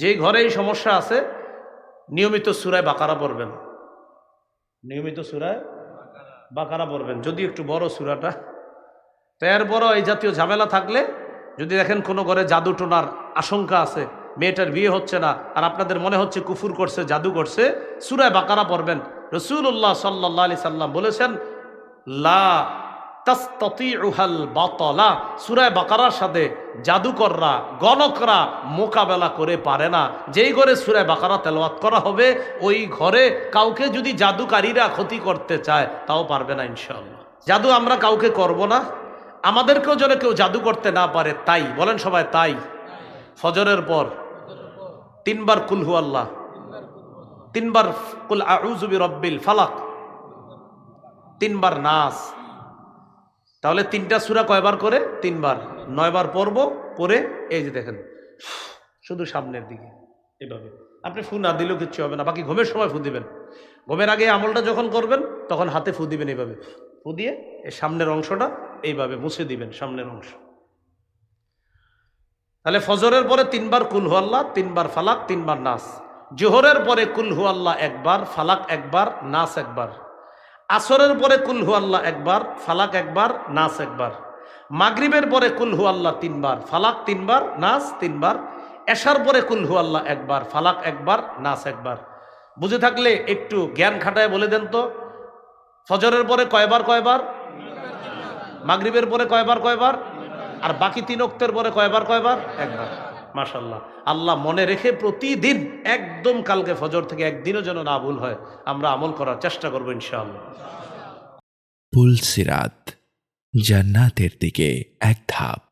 যে ঘরে এই সমস্যা আছে নিয়মিত সূরা বাকারা পড়বেন, নিয়মিত সূরা বাকারা পড়বেন, যদি একটু বড় সূরাটা। তো এরপরও এই জাতীয় ঝামেলা থাকলে, যদি দেখেন কোনো ঘরে জাদু টোনার আশঙ্কা আছে, মেয়েটার বিয়ে হচ্ছে না, আর আপনাদের মনে হচ্ছে কুফুর করছে, জাদু করছে, সূরা বাকারা পড়বেন। রাসূলুল্লাহ সাল্লাল্লাহু আলাইহি সাল্লাম বলেছেন, লা তাসতাতিউহাল বাতালা, সূরা বাকারার সাথে জাদুকররা, গণকরা মোকাবেলা করে পারে না। যেই ঘরে সূরা বাকারা তেলাওয়াত করা হবে, ওই ঘরে কাউকে যদি জাদুকারীরা ক্ষতি করতে চায় তাও পারবে না ইনশাআল্লাহ। জাদু আমরা কাউকে করব না, আমাদেরকেও যেন কেউ জাদু করতে না পারে, তাই বলেন সবাই তাই। ফজরের পর 3 বার কুল হু আল্লাহ, 3 বার কুল আউযু বিরাব্বিল ফালাক, 3 বার নাস। তাহলে 3টা সূরা কয়বার করে? 3 বার, 9 বার পড়ব। পরে এই যে দেখেন শুধু সামনের দিকে এভাবে, আপনি ফু না দিলেও কিচ্ছু হবে না, বাকি ঘুমের সময় ফু দিবেন। ঘুমের আগে আমলটা যখন করবেন তখন হাতে ফু দিবেন, এইভাবে ফু দিয়ে এই সামনের অংশটা এইভাবে মুছে দিবেন, সামনের অংশ। তাহলে ফজরের পরে 3 বার কুল হু আল্লাহ, 3 বার ফালাক, 3 বার নাস। জোহরের পরে কুল হু আল্লাহ 1 বার, ফালাক 1 বার, নাস 1 বার। আসরের পরে কুল হু আল্লাহ 1 বার, ফালাক 1 বার, নাস 1 বার। মাগরিবের পরে কুল হু আল্লাহ 3 বার, ফালাক 3 বার, নাস 3 বার। এশার পরে কুল হু আল্লাহ 1 বার, ফালাক 1 বার, নাস 1 বার। বুঝে থাকলে একটু জ্ঞান খাটায় বলে দেন তো, ফজরের পরে কয়বার কয়বার, মাগরিবের পরে কয়বার কয়বার, আর বাকি 3 ওয়াক্তের পরে কয়বার কয়বার? 1 বার। মাশাআল্লাহ। আল্লাহ মনে রেখে প্রতিদিন একদম কালকে ফজর থেকে একদিনও যেন না ভুল হয়, আমরা আমল করার চেষ্টা করব ইনশাআল্লাহ। পুলসিরাত, জান্নাতের দিকে এক ধাপ।